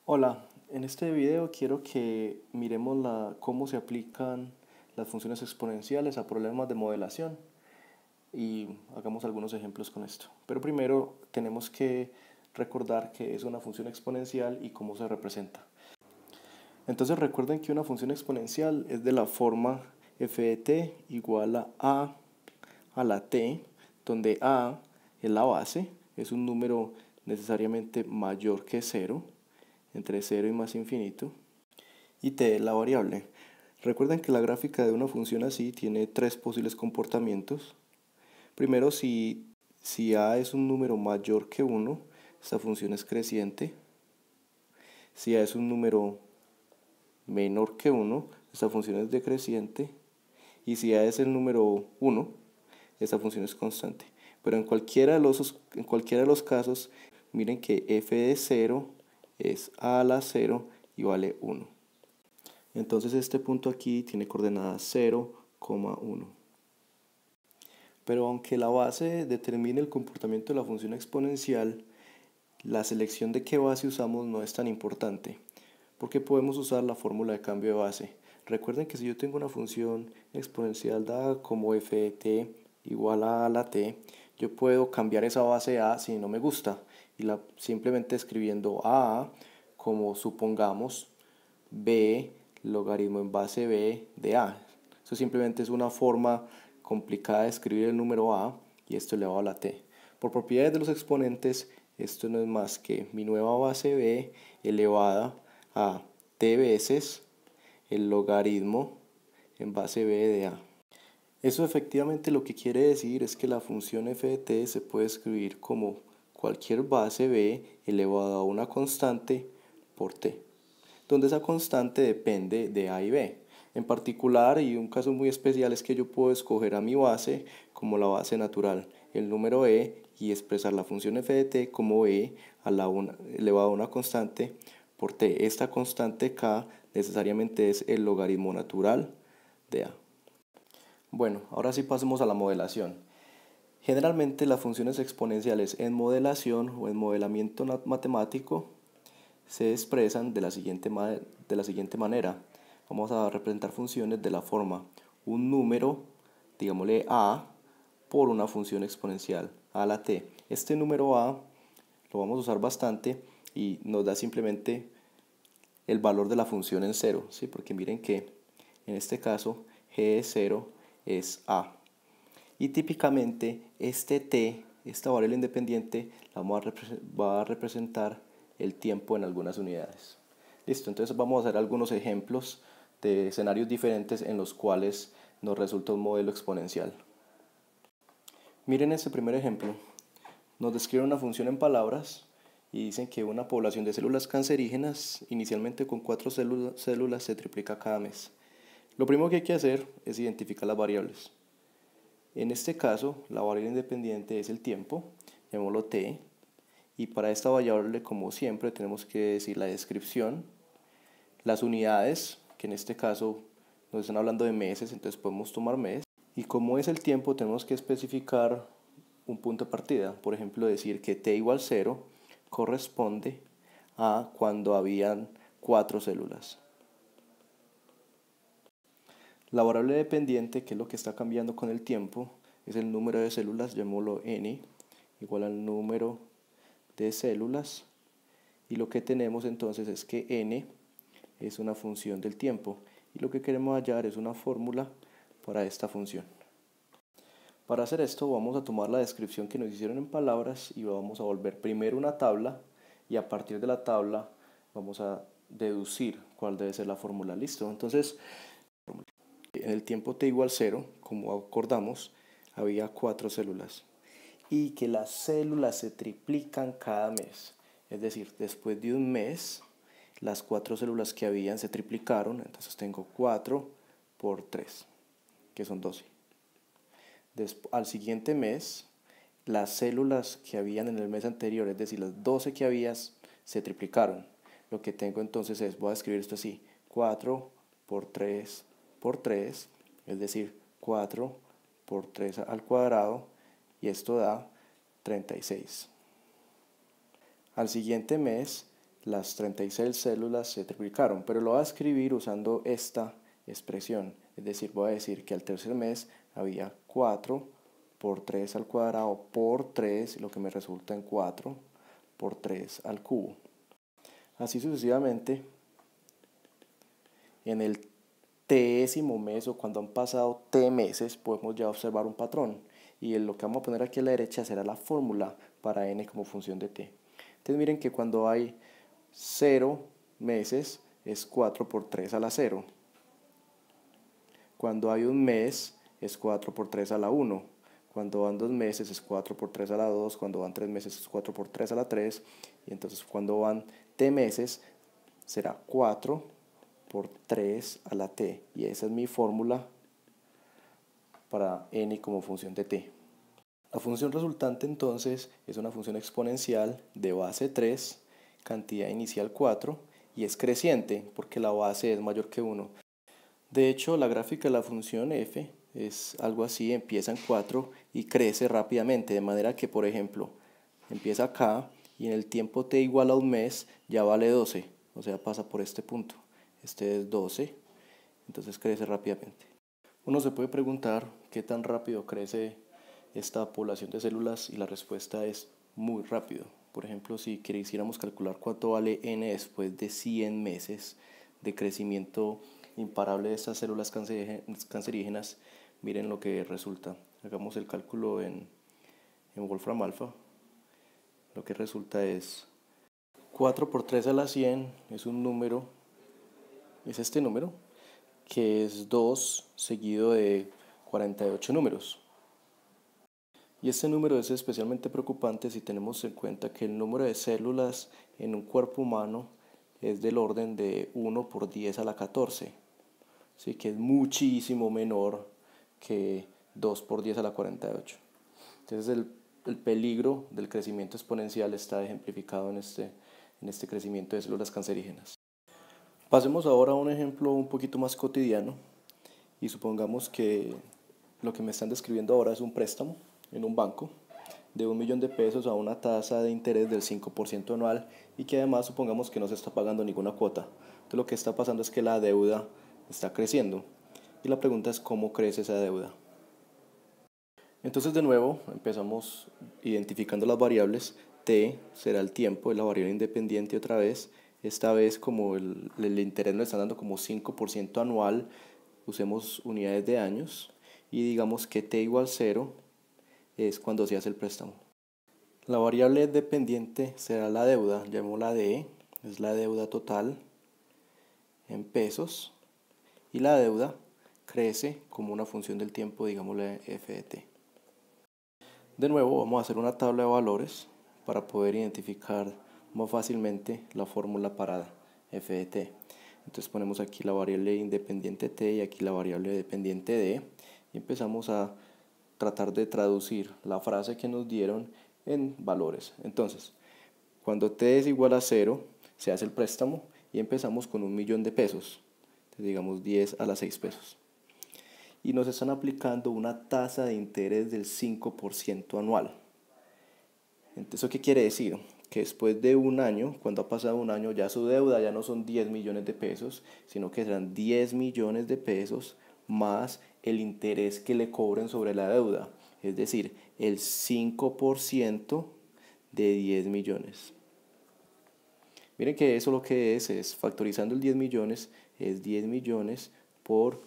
Hola, en este video quiero que miremos cómo se aplican las funciones exponenciales a problemas de modelación y hagamos algunos ejemplos con esto. Pero primero tenemos que recordar qué es una función exponencial y cómo se representa. Entonces recuerden que una función exponencial es de la forma f de t igual a la t, donde a es la base, es un número necesariamente mayor que 0, entre 0 y más infinito, y t es la variable. Recuerden que la gráfica de una función así tiene tres posibles comportamientos. Primero, si a es un número mayor que 1, esta función es creciente. Si a es un número menor que 1, esta función es decreciente. Y si a es el número 1, esta función es constante. Pero en cualquiera de los casos, miren que f de 0 es a la 0 y vale 1. Entonces este punto aquí tiene coordenadas 0, 1. Pero aunque la base determine el comportamiento de la función exponencial, la selección de qué base usamos no es tan importante, porque podemos usar la fórmula de cambio de base. Recuerden que si yo tengo una función exponencial dada como f de t igual a la t, yo puedo cambiar esa base a si no me gusta, y simplemente escribiendo a como supongamos b logaritmo en base b de a. Eso simplemente es una forma complicada de escribir el número a y esto elevado a la t. Por propiedades de los exponentes, esto no es más que mi nueva base b elevada a t veces el logaritmo en base b de a. Eso efectivamente lo que quiere decir es que la función f de t se puede escribir como cualquier base b elevada a una constante por t, donde esa constante depende de a y b. En particular, y un caso muy especial es que yo puedo escoger a mi base como la base natural, el número e, y expresar la función f de t como e elevado a una constante por t. Esta constante k necesariamente es el logaritmo natural de a. Bueno, ahora sí pasemos a la modelación. Generalmente las funciones exponenciales en modelación o en modelamiento matemático se expresan de la siguiente manera. Vamos a representar funciones de la forma un número, digámosle a, por una función exponencial a la t. Este número a lo vamos a usar bastante y nos da simplemente el valor de la función en 0, ¿sí? Porque miren que en este caso g de 0 es a. Y típicamente este t, esta variable independiente, va a representar el tiempo en algunas unidades. Listo, entonces vamos a hacer algunos ejemplos de escenarios diferentes en los cuales nos resulta un modelo exponencial. Miren este primer ejemplo. Nos describe una función en palabras y dicen que una población de células cancerígenas, inicialmente con 4 células, se triplica cada mes. Lo primero que hay que hacer es identificar las variables. En este caso, la variable independiente es el tiempo, llamémoslo t, y para esta variable, como siempre, tenemos que decir la descripción, las unidades, que en este caso nos están hablando de meses, entonces podemos tomar mes, y como es el tiempo, tenemos que especificar un punto de partida, por ejemplo, decir que t igual 0 corresponde a cuando habían 4 células. La variable dependiente, que es lo que está cambiando con el tiempo, es el número de células, llamémoslo n, igual al número de células. Y lo que tenemos entonces es que n es una función del tiempo. Y lo que queremos hallar es una fórmula para esta función. Para hacer esto vamos a tomar la descripción que nos hicieron en palabras y vamos a volver primero una tabla y a partir de la tabla vamos a deducir cuál debe ser la fórmula. Listo, entonces en el tiempo t igual 0, como acordamos, había 4 células y que las células se triplican cada mes. Es decir, después de un mes, las 4 células que habían se triplicaron, entonces tengo 4 por 3, que son 12. Al siguiente mes, las células que habían en el mes anterior, es decir, las 12 que había, se triplicaron. Lo que tengo entonces voy a escribir esto así, 4 por 3 por 3, es decir, 4 por 3 al cuadrado, y esto da 36. Al siguiente mes, las 36 células se triplicaron, pero lo voy a escribir usando esta expresión, es decir, voy a decir que al tercer mes había 4 por 3 al cuadrado por 3, lo que me resulta en 4 por 3 al cubo. Así sucesivamente, en el t-º mes o cuando han pasado t meses podemos ya observar un patrón, y lo que vamos a poner aquí a la derecha será la fórmula para n como función de t. Entonces miren que cuando hay 0 meses es 4 por 3 a la 0. Cuando hay un mes es 4 por 3 a la 1. Cuando van 2 meses es 4 por 3 a la 2. Cuando van 3 meses es 4 por 3 a la 3. Y entonces cuando van t meses será 4 por 3 a la t. Y esa es mi fórmula para n como función de t. La función resultante entonces es una función exponencial de base 3, cantidad inicial 4, y es creciente porque la base es mayor que 1. De hecho, la gráfica de la función f es algo así, empieza en 4 y crece rápidamente, de manera que, por ejemplo, empieza acá y en el tiempo t igual a un mes ya vale 12, o sea, pasa por este punto. Este es 12, entonces crece rápidamente. Uno se puede preguntar qué tan rápido crece esta población de células, y la respuesta es muy rápido. Por ejemplo, si quisiéramos calcular cuánto vale n después de 100 meses de crecimiento imparable de estas células cancerígenas, miren lo que resulta. Hagamos el cálculo en Wolfram Alpha. Lo que resulta es 4 por 3 a la 100 es un número, es este número, que es 2 seguido de 48 números. Y este número es especialmente preocupante si tenemos en cuenta que el número de células en un cuerpo humano es del orden de 1 por 10 a la 14, ¿sí? Que es muchísimo menor que 2 por 10 a la 48. Entonces el peligro del crecimiento exponencial está ejemplificado en este crecimiento de células cancerígenas. Pasemos ahora a un ejemplo un poquito más cotidiano, y supongamos que lo que me están describiendo ahora es un préstamo en un banco de 1 millón de pesos a una tasa de interés del 5% anual, y que además supongamos que no se está pagando ninguna cuota. Entonces lo que está pasando es que la deuda está creciendo, y la pregunta es cómo crece esa deuda. Entonces de nuevo empezamos identificando las variables. T será el tiempo, es la variable independiente otra vez. Esta vez, como el interés nos está dando como 5% anual, usemos unidades de años y digamos que t igual 0 es cuando se hace el préstamo. La variable dependiente será la deuda, llamémosla D, es la deuda total en pesos, y la deuda crece como una función del tiempo, digámosle f de t. De nuevo vamos a hacer una tabla de valores para poder identificar más fácilmente la fórmula para f de t. Entonces ponemos aquí la variable independiente t y aquí la variable dependiente d, y empezamos a tratar de traducir la frase que nos dieron en valores. Entonces, cuando t es igual a 0, se hace el préstamo y empezamos con 1 millón de pesos. Entonces, digamos 10 a la 6 pesos. Y nos están aplicando una tasa de interés del 5% anual. Entonces, ¿eso qué quiere decir? Que después de un año, cuando ha pasado un año, ya su deuda ya no son 10 millones de pesos, sino que serán 10 millones de pesos más el interés que le cobren sobre la deuda, es decir, el 5% de 10 millones. Miren que eso lo que es factorizando el 10 millones, es 10 millones por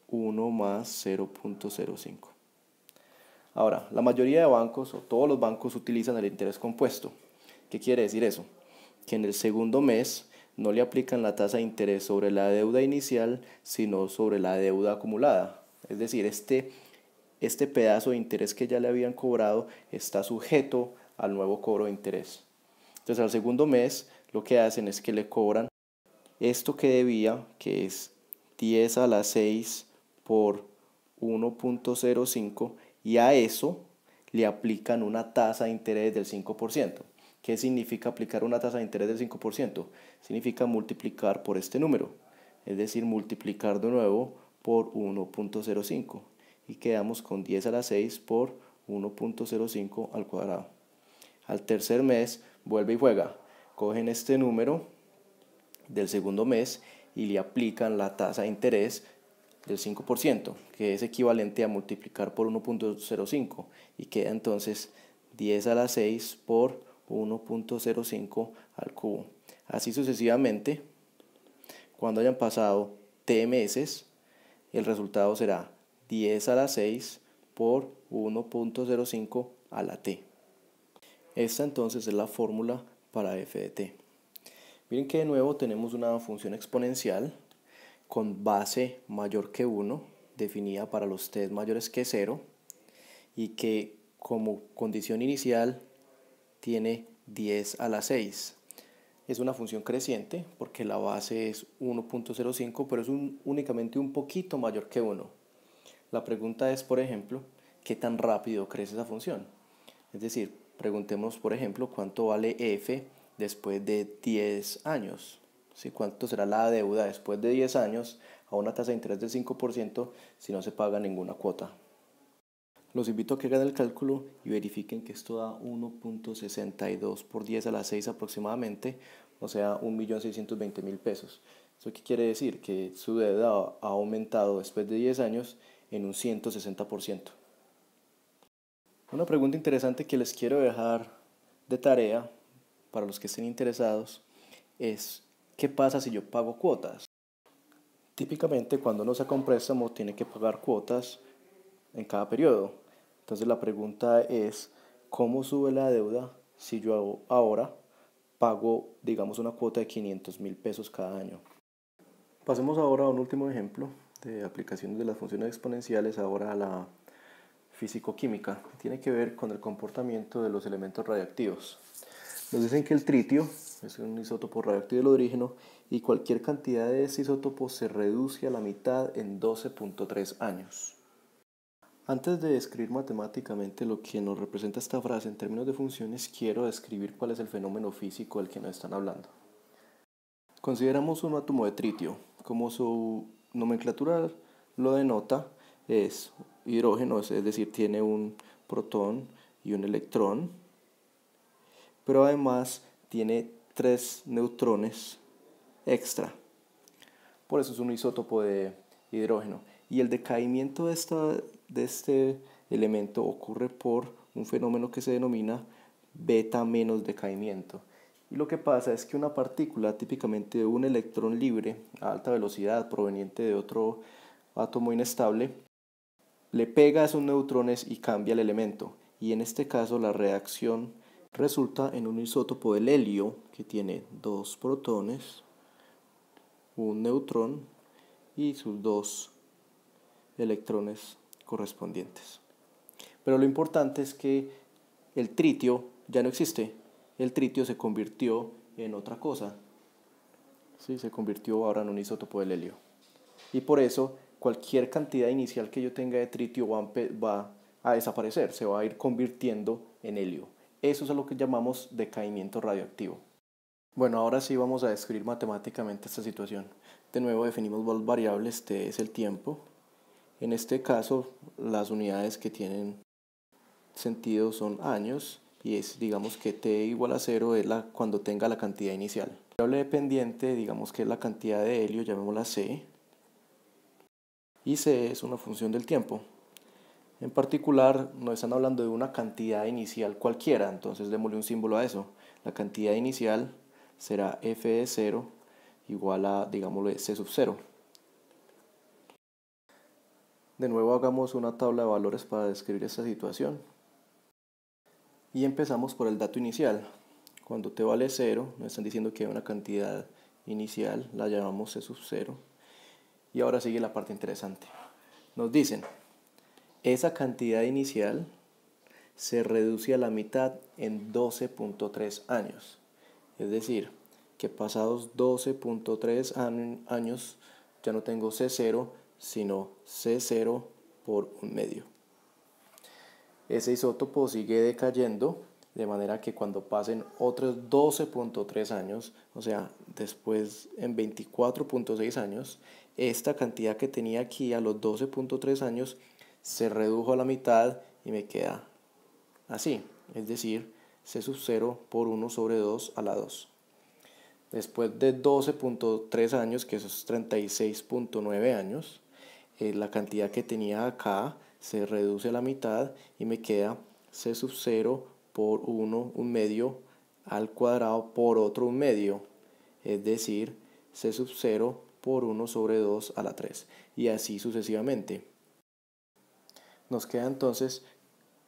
1 más 0.05. Ahora, la mayoría de bancos o todos los bancos utilizan el interés compuesto. ¿Qué quiere decir eso? Que en el segundo mes no le aplican la tasa de interés sobre la deuda inicial, sino sobre la deuda acumulada. Es decir, este pedazo de interés que ya le habían cobrado está sujeto al nuevo cobro de interés. Entonces, al segundo mes lo que hacen es que le cobran esto que debía, que es 10 a la 6 por 1.05, y a eso le aplican una tasa de interés del 5%. ¿Qué significa aplicar una tasa de interés del 5%? Significa multiplicar por este número, es decir, multiplicar de nuevo por 1.05, y quedamos con 10 a la 6 por 1.05 al cuadrado. Al tercer mes vuelve y juega, cogen este número del segundo mes y le aplican la tasa de interés del 5%, que es equivalente a multiplicar por 1.05 y queda entonces 10 a la 6 por 1.05 al cubo. Así sucesivamente, cuando hayan pasado t meses, el resultado será 10 a la 6 por 1.05 a la t. Esta entonces es la fórmula para f de t. Miren que de nuevo tenemos una función exponencial con base mayor que 1, definida para los t mayores que 0, y que como condición inicial tiene 10 a la 6. Es una función creciente porque la base es 1.05, pero es únicamente un poquito mayor que 1. La pregunta es, por ejemplo, ¿qué tan rápido crece esa función? Es decir, preguntemos, por ejemplo, cuánto vale f después de 10 años. ¿Sí? ¿Cuánto será la deuda después de 10 años a una tasa de interés del 5% si no se paga ninguna cuota? Los invito a que hagan el cálculo y verifiquen que esto da 1.62 por 10 a la 6 aproximadamente, o sea, 1.620.000 pesos. ¿Eso qué quiere decir? Que su deuda ha aumentado después de 10 años en un 160%. Una pregunta interesante que les quiero dejar de tarea para los que estén interesados es, ¿qué pasa si yo pago cuotas? Típicamente cuando uno saca un préstamo tiene que pagar cuotas en cada periodo. Entonces la pregunta es, ¿cómo sube la deuda si yo ahora pago, digamos, una cuota de 500.000 pesos cada año? Pasemos ahora a un último ejemplo de aplicaciones de las funciones exponenciales, ahora a la físico-química. Tiene que ver con el comportamiento de los elementos radiactivos. Nos dicen que el tritio es un isótopo radiactivo del hidrógeno y cualquier cantidad de ese isótopo se reduce a la mitad en 12.3 años. Antes de describir matemáticamente lo que nos representa esta frase en términos de funciones, quiero describir cuál es el fenómeno físico del que nos están hablando. Consideramos un átomo de tritio. Como su nomenclatura lo denota, es hidrógeno, es decir, tiene un protón y un electrón, pero además tiene 3 neutrones extra. Por eso es un isótopo de hidrógeno. Y el decaimiento de este elemento ocurre por un fenómeno que se denomina beta menos decaimiento. Y lo que pasa es que una partícula, típicamente de un electrón libre a alta velocidad proveniente de otro átomo inestable, le pega a esos neutrones y cambia el elemento. Y en este caso la reacción resulta en un isótopo del helio que tiene 2 protones, un neutrón y sus 2 electrones correspondientes. Pero lo importante es que el tritio ya no existe. El tritio se convirtió en otra cosa. ¿Sí? Se convirtió ahora en un isótopo del helio. Y por eso cualquier cantidad inicial que yo tenga de tritio va a desaparecer, se va a ir convirtiendo en helio. Eso es lo que llamamos decaimiento radioactivo. Bueno, ahora sí vamos a describir matemáticamente esta situación. De nuevo definimos dos variables, t es el tiempo. En este caso, las unidades que tienen sentido son años y es, digamos que t igual a 0 es cuando tenga la cantidad inicial. La variable dependiente, digamos que es la cantidad de helio, llamémosla c, y c es una función del tiempo. En particular, nos están hablando de una cantidad inicial cualquiera, entonces démosle un símbolo a eso. La cantidad inicial será f de 0 igual a, digámosle, c sub 0. De nuevo hagamos una tabla de valores para describir esta situación. Y empezamos por el dato inicial. Cuando t vale 0, nos están diciendo que hay una cantidad inicial, la llamamos c sub 0. Y ahora sigue la parte interesante. Nos dicen, esa cantidad inicial se reduce a la mitad en 12.3 años. Es decir, que pasados 12.3 años ya no tengo C0, sino C0 por un medio. Ese isótopo sigue decayendo, de manera que cuando pasen otros 12.3 años, o sea, después en 24.6 años, esta cantidad que tenía aquí a los 12.3 años se redujo a la mitad y me queda así, es decir, C sub 0 por 1 sobre 2 a la 2. después de 12.3 años, que eso es 36.9 años, la cantidad que tenía acá se reduce a la mitad y me queda c sub 0 por 1, un medio, al cuadrado por otro un medio, es decir, c sub 0 por 1 sobre 2 a la 3, y así sucesivamente. Nos queda entonces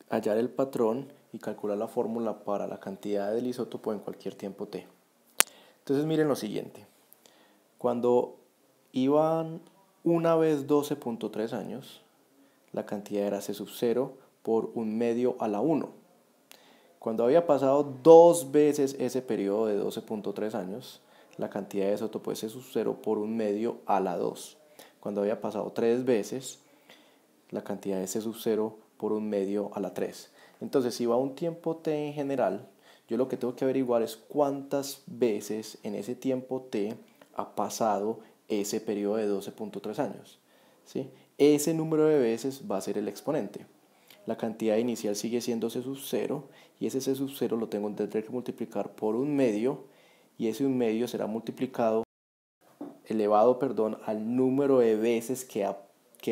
hallar el patrón y calcular la fórmula para la cantidad del isótopo en cualquier tiempo t. Entonces miren lo siguiente, cuando iban una vez 12.3 años, la cantidad era c sub 0 por un medio a la 1. Cuando había pasado dos veces ese periodo de 12.3 años, la cantidad de isótopo es c sub 0 por un medio a la 2. Cuando había pasado tres veces, la cantidad es c sub 0 por un medio a la 3. Entonces, si va un tiempo t en general, yo lo que tengo que averiguar es cuántas veces en ese tiempo t ha pasado ese periodo de 12.3 años. ¿Sí? Ese número de veces va a ser el exponente. La cantidad inicial sigue siendo c sub 0 y ese c sub 0 lo tendré que multiplicar por un medio, y ese un medio será elevado al número de veces que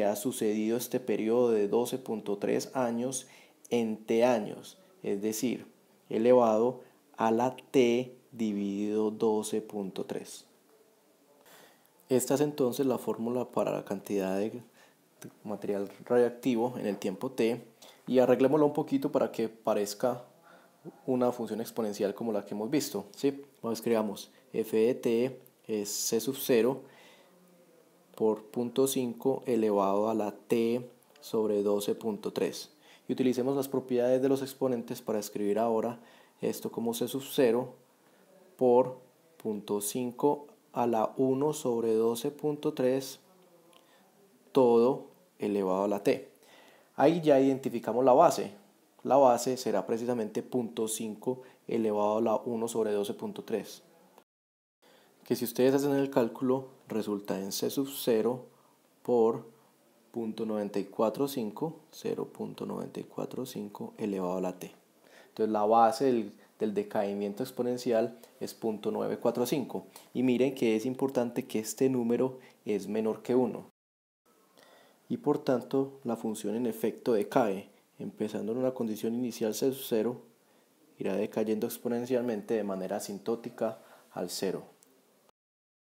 ha sucedido este periodo de 12.3 años en t años, es decir, elevado a la t dividido 12.3. Esta es entonces la fórmula para la cantidad de material radiactivo en el tiempo t, y arreglémoslo un poquito para que parezca una función exponencial como la que hemos visto, ¿sí? Escribamos f de t es c sub 0 por 0.5 elevado a la t sobre 12.3, y utilicemos las propiedades de los exponentes para escribir ahora esto como c sub 0 por 0.5 a la 1 sobre 12.3 todo elevado a la t. Ahí ya identificamos la base. La base será precisamente 0.5 elevado a la 1 sobre 12.3, que si ustedes hacen el cálculo resulta en c sub 0 por 0.945 elevado a la t. Entonces la base del decaimiento exponencial es 0.945, y miren que es importante que este número es menor que 1, y por tanto la función en efecto decae, empezando en una condición inicial c sub 0, irá decayendo exponencialmente de manera asintótica al 0.